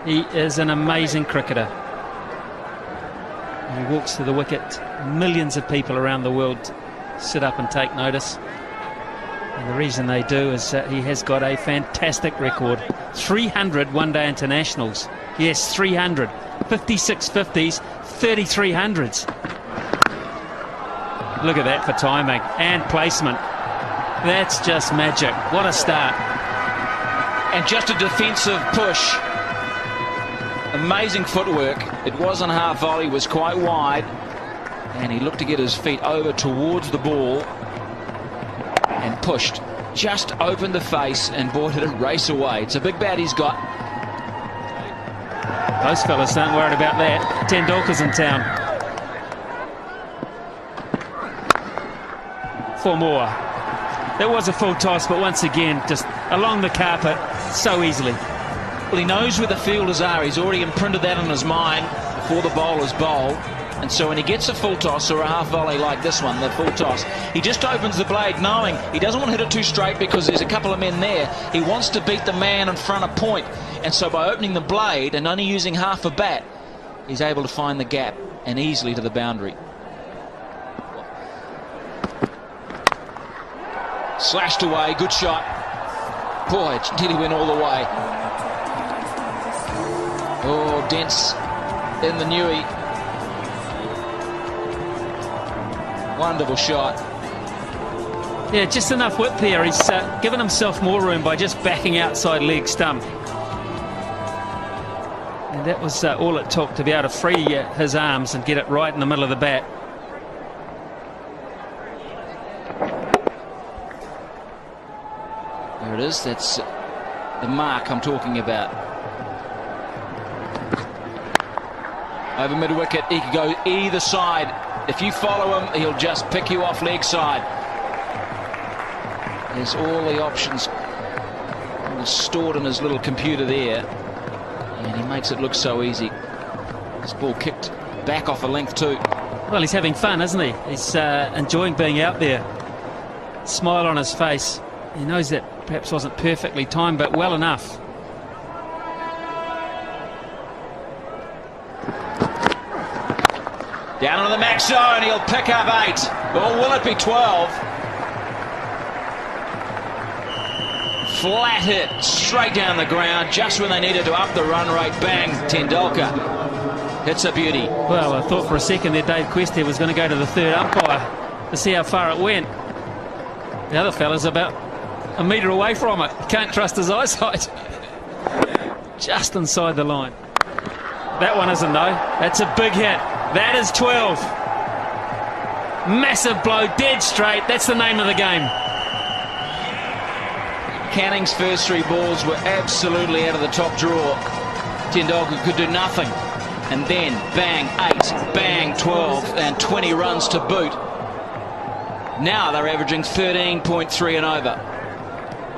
He is an amazing cricketer. He walks to the wicket. Millions of people around the world sit up and take notice. And the reason they do is that he has got a fantastic record. 300 one-day internationals. Yes, 300. 56 50s, 33 hundreds. Look at that for timing and placement. That's just magic. What a start. And just a defensive push. Amazing footwork. It wasn't half volley, was quite wide. And he looked to get his feet over towards the ball and pushed. Just opened the face and boy did it race away. It's a big bat he's got. Those fellas aren't worried about that. Tendulkar's in town. 4 more. That was a full toss, but once again, just along the carpet so easily. Well, he knows where the fielders are. He's already imprinted that on his mind before the bowlers bowl. And so when he gets a full toss or a half volley like this one, the full toss, he just opens the blade knowing he doesn't want to hit it too straight because there's a couple of men there. He wants to beat the man in front of point. And so by opening the blade and only using half a bat, he's able to find the gap and easily to the boundary. Slashed away, good shot. Boy, it nearly went all the way. Oh, dense in the Newey. Wonderful shot. Yeah, just enough width there. He's given himself more room by just backing outside leg stump. And that was all it took to be able to free his arms and get it right in the middle of the bat. There it is. That's the mark I'm talking about. Over mid-wicket, he could go either side. If you follow him, he'll just pick you off leg side. There's all the options all stored in his little computer there. And he makes it look so easy. This ball kicked back off a length too. Well, he's having fun, isn't he? He's enjoying being out there. Smile on his face. He knows that perhaps wasn't perfectly timed, but well enough. Down on the max zone, he'll pick up 8. Or will it be 12? Flat hit, straight down the ground, just when they needed to up the run rate. Bang, Tendulkar hits a beauty. Well, I thought for a second there Dave Questy was going to go to the third umpire to see how far it went. The other fella's about a metre away from it. Can't trust his eyesight. Just inside the line. That one isn't though. That's a big hit. That is 12. Massive blow, dead straight. That's the name of the game. Canning's first 3 balls were absolutely out of the top drawer. Tendulkar could do nothing. And then, bang, 8, bang, 12, and 20 runs to boot. Now they're averaging 13.3 and over.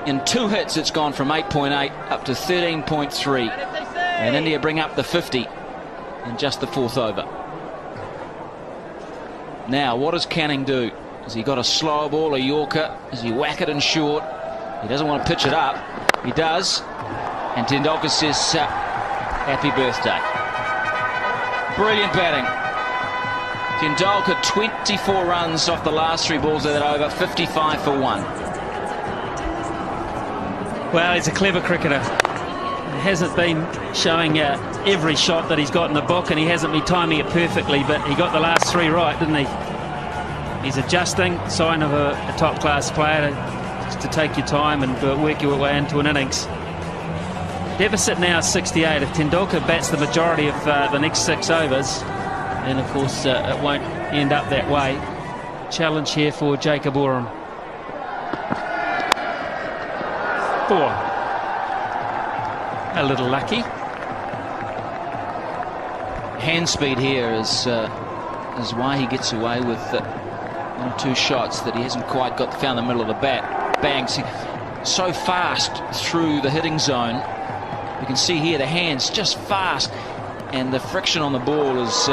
In 2 hits, it's gone from 8.8 up to 13.3. And India bring up the 50 in just the 4th over. Now, what does Canning do? Has he got a slow ball, a Yorker? Does he whack it in short? He doesn't want to pitch it up. He does. And Tendulkar says, happy birthday. Brilliant batting. Tendulkar 24 runs off the last 3 balls of that over, 55 for 1. Well, he's a clever cricketer. He hasn't been showing every shot that he's got in the book, and he hasn't been timing it perfectly, but he got the last 3 right, didn't he? He's adjusting, sign of a top-class player, just to take your time and work your way into an innings. Deficit now is 68. If Tendulkar bats the majority of the next 6 overs, then of course it won't end up that way. Challenge here for Jacob Oram. 4. A little lucky. Hand speed here is why he gets away with 1 or 2 shots that he hasn't quite found the middle of the bat. Bang, so fast through the hitting zone. You can see here the hands just fast, and the friction on the ball is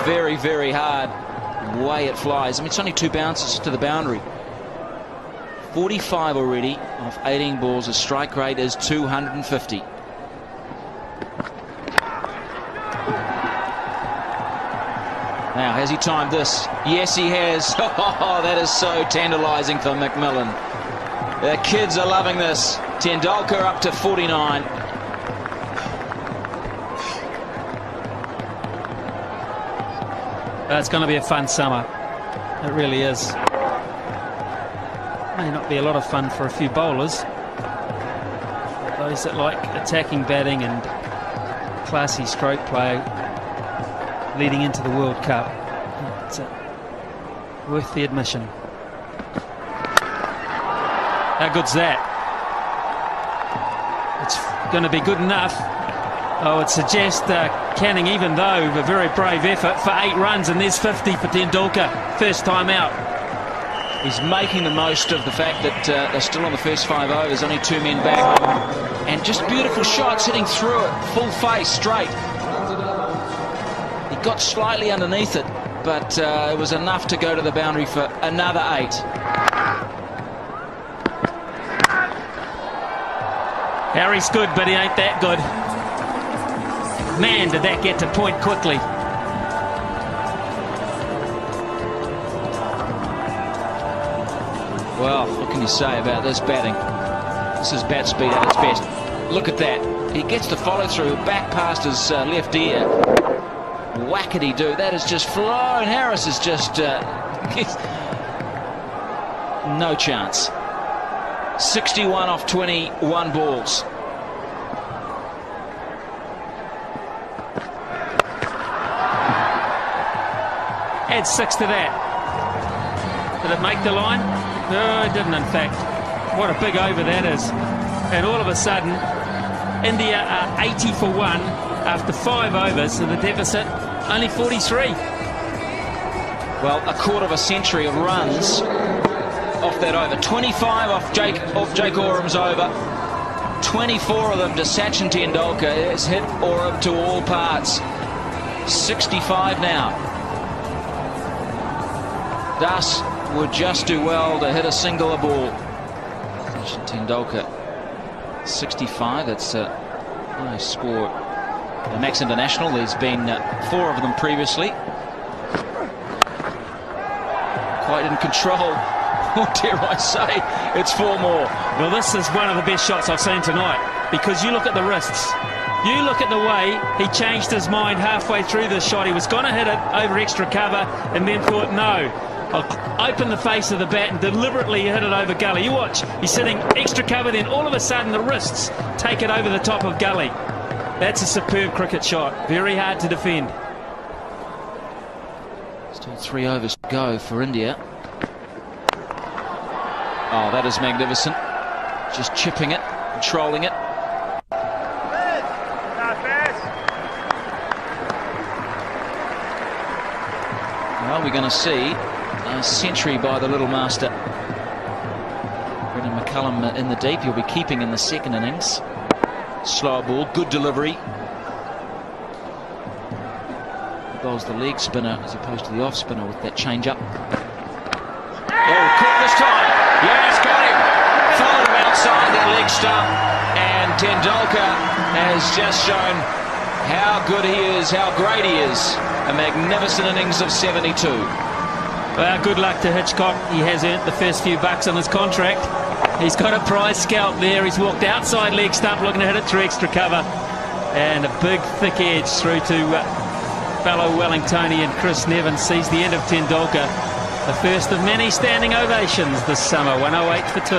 very, very hard. The way it flies. I mean, it's only 2 bounces to the boundary. 45 already off 18 balls. His strike rate is 250. Now, has he timed this? Yes, he has. Oh, that is so tantalising for McMillan. The kids are loving this. Tendulkar up to 49. It's going to be a fun summer. It really is. May not be a lot of fun for a few bowlers. Those that like attacking batting and classy stroke play leading into the World Cup. It's worth the admission. How good's that? It's going to be good enough. I would suggest Canning, even though a very brave effort, for 8 runs, and there's 50 for Tendulkar. First time out. He's making the most of the fact that they're still on the first 5 overs, only 2 men back. And just beautiful shots, hitting through it, full face, straight. He got slightly underneath it, but it was enough to go to the boundary for another 8. Harry's good, but he ain't that good. Man, did that get to point quickly. Well, what can you say about this batting? This is bat speed at its best. Look at that. He gets the follow through back past his left ear. Whackety do. That is just flown. Harris is just no chance. 61 off 21 balls. Add 6 to that. Did it make the line? No, it didn't, in fact. What a big over that is. And all of a sudden, India are 80 for 1 after 5 overs, and the deficit only 43. Well, a quarter of a century of runs off that over. 25 off Jake Oram's over. 24 of them to Sachin Tendulkar. Has hit Oram to all parts. 65 now. Das would just do well to hit a singular ball. Sachin Tendulkar 65. That's a nice score. The Max International, there's been 4 of them previously. Quite in control. Or dare I say, it's 4 more. Well, this is one of the best shots I've seen tonight, because you look at the wrists. You look at the way he changed his mind halfway through this shot. He was going to hit it over extra cover and then thought, no, I'll open the face of the bat and deliberately hit it over gully. You watch, he's sitting extra cover, then all of a sudden the wrists take it over the top of gully. That's a superb cricket shot. Very hard to defend. Still 3 overs to go for India. Oh, that is magnificent. Just chipping it, controlling it. Well, we're going to see a century by the little master. Brendan McCullum in the deep. He'll be keeping in the second innings. Slow ball, good delivery. He bowls the leg spinner as opposed to the off spinner with that change up. Oh, caught this time. Yes, got him. Followed him outside that leg stump. And Tendulkar has just shown how good he is, how great he is. A magnificent innings of 72. Well, good luck to Hitchcock. He has earned the first few bucks on his contract. He's got a prize scalp there. He's walked outside leg stump looking to hit it through extra cover. And a big thick edge through to fellow Wellingtonian Chris Nevin. Sees the end of Tendulkar. The first of many standing ovations this summer. 108 for 2.